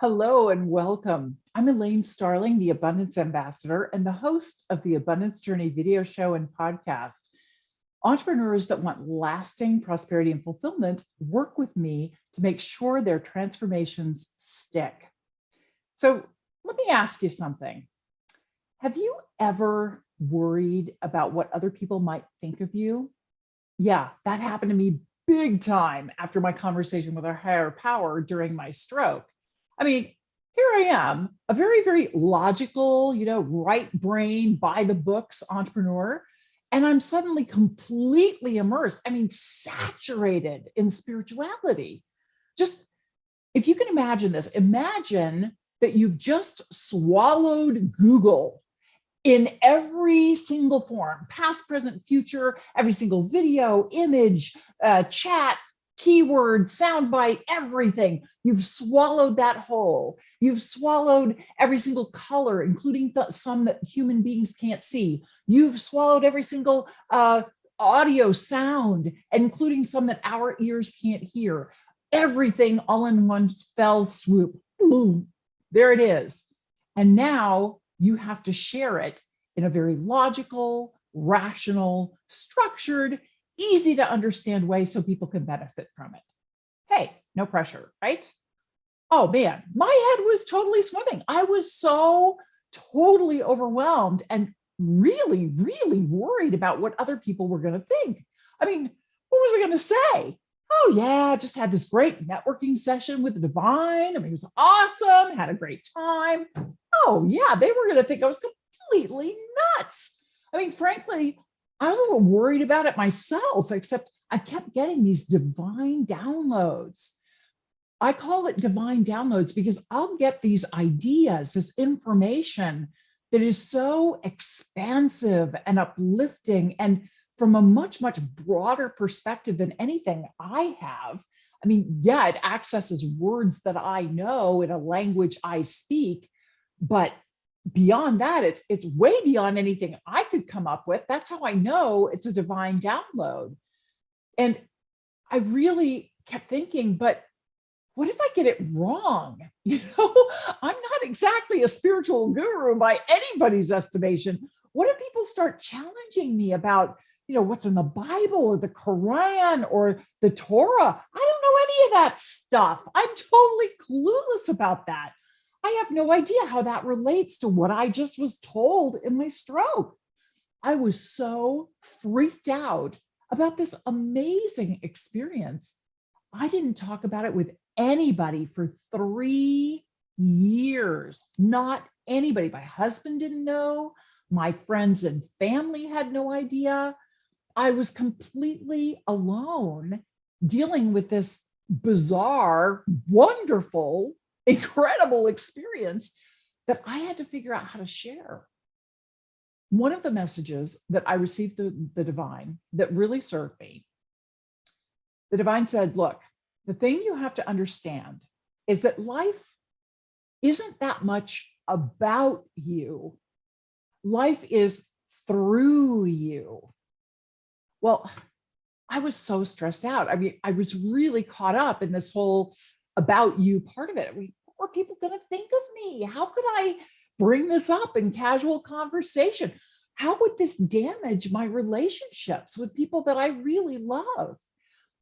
Hello and welcome. I'm Elaine Starling, the Abundance Ambassador and the host of the Abundance Journey video show and podcast. Entrepreneurs that want lasting prosperity and fulfillment work with me to make sure their transformations stick. So let me ask you something. Have you ever worried about what other people might think of you? Yeah, that happened to me big time after my conversation with our higher power during my stroke. I mean, here I am, a very, very logical, right brain, by the books entrepreneur. And I'm suddenly completely immersed, saturated in spirituality. Just if you can imagine this, imagine that you've just swallowed Google in every single form, past, present, future, every single video, image, chat, keyword, soundbite, everything. You've swallowed that whole. You've swallowed every single color, including some that human beings can't see. You've swallowed every single audio sound, including some that our ears can't hear. Everything all in one fell swoop. Boom. There it is. And now you have to share it in a very logical, rational, structured, easy to understand way so people can benefit from it. Hey, no pressure, right? Oh man, my head was totally swimming. I was so totally overwhelmed and really, really worried about what other people were going to think. What was I going to say? Oh yeah, I just had this great networking session with the divine. It was awesome, had a great time. Oh yeah, they were going to think I was completely nuts. Frankly, I was a little worried about it myself, except I kept getting these divine downloads. I call it divine downloads because I'll get these ideas, this information that is so expansive and uplifting and from a much, much broader perspective than anything I have. Yeah, it accesses words that I know in a language I speak, but beyond that, it's way beyond anything I could come up with. That's how I know it's a divine download. And I really kept thinking, but what if I get it wrong? I'm not exactly a spiritual guru by anybody's estimation. What if people start challenging me about, what's in the Bible or the Quran or the Torah? I don't know any of that stuff. I'm totally clueless about that. I have no idea how that relates to what I just was told in my stroke. I was so freaked out about this amazing experience. I didn't talk about it with anybody for 3 years. Not anybody. My husband didn't know. My friends and family had no idea. I was completely alone dealing with this bizarre, wonderful, incredible experience that I had to figure out how to share. One of the messages that I received the divine that really served me, the divine said, look, the thing you have to understand is that life isn't that much about you. Life is through you. Well, I was so stressed out. I was really caught up in this whole about you part of it. What are people going to think of me? How could I bring this up in casual conversation? How would this damage my relationships with people that I really love?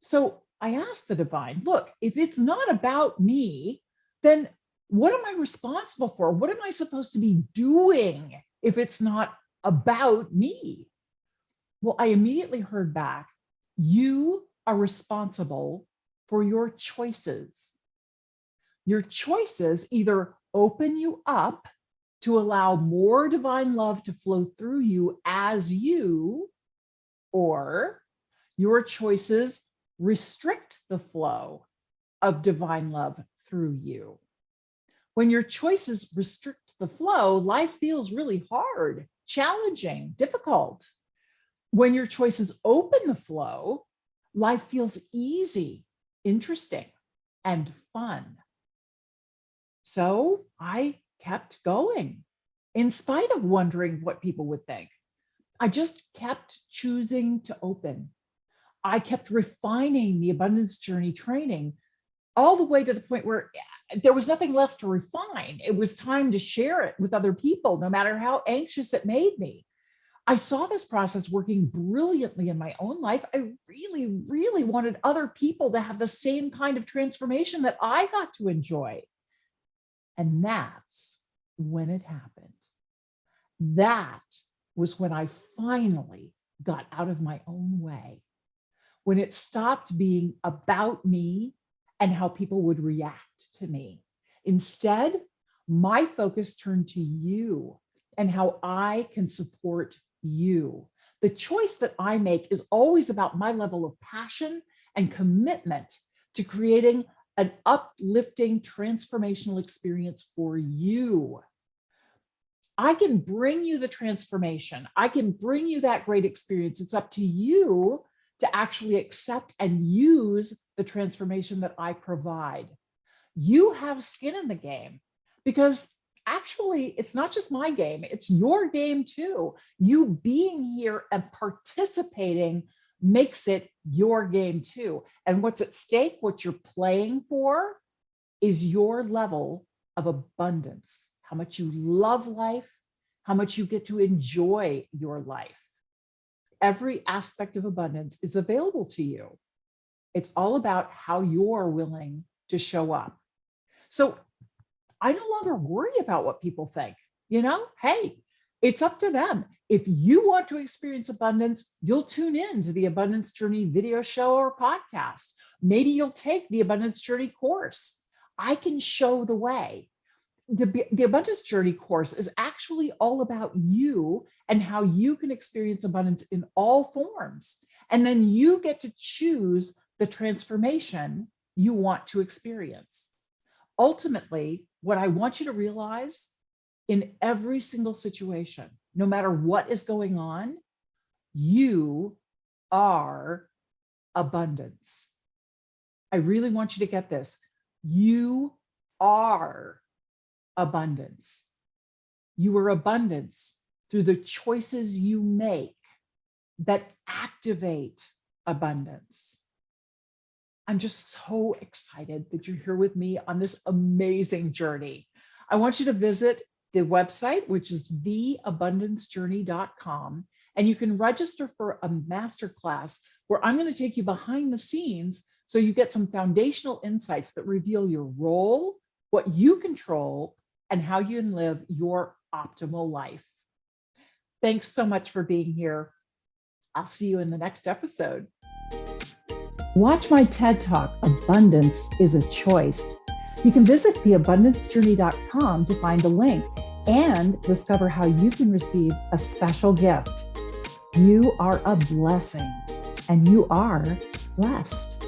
So I asked the divine, look, if it's not about me, then what am I responsible for? What am I supposed to be doing if it's not about me? Well, I immediately heard back, you are responsible for your choices. Your choices either open you up to allow more divine love to flow through you as you, or your choices restrict the flow of divine love through you. When your choices restrict the flow, life feels really hard, challenging, difficult. When your choices open the flow, life feels easy, interesting, and fun. So I kept going in spite of wondering what people would think. I just kept choosing to open. I kept refining the abundance journey training all the way to the point where there was nothing left to refine. It was time to share it with other people, no matter how anxious it made me. I saw this process working brilliantly in my own life. I really, really wanted other people to have the same kind of transformation that I got to enjoy. And that's when it happened. That was when I finally got out of my own way, when it stopped being about me and how people would react to me. Instead, my focus turned to you and how I can support you. The choice that I make is always about my level of passion and commitment to creating an uplifting, transformational experience for you. I can bring you the transformation. I can bring you that great experience. It's up to you to actually accept and use the transformation that I provide. You have skin in the game, because actually, it's not just my game, it's your game too. You being here and participating makes it your game too. And what's at stake, what you're playing for, is your level of abundance, how much you love life, how much you get to enjoy your life. Every aspect of abundance is available to you. It's all about how you're willing to show up. So I no longer worry about what people think. Hey, it's up to them. If you want to experience abundance, you'll tune in to the Abundance Journey video show or podcast. Maybe you'll take the Abundance Journey course. I can show the way. The Abundance Journey course is actually all about you and how you can experience abundance in all forms. And then you get to choose the transformation you want to experience. Ultimately, what I want you to realize, in every single situation, no matter what is going on, you are abundance. I really want you to get this. You are abundance. You are abundance through the choices you make that activate abundance. I'm just so excited that you're here with me on this amazing journey. I want you to visit the website, which is theabundancejourney.com, and you can register for a masterclass where I'm going to take you behind the scenes so you get some foundational insights that reveal your role, what you control, and how you can live your optimal life. Thanks so much for being here. I'll see you in the next episode. Watch my TED Talk, Abundance is a Choice. You can visit theabundancejourney.com to find the link and discover how you can receive a special gift. You are a blessing and you are blessed.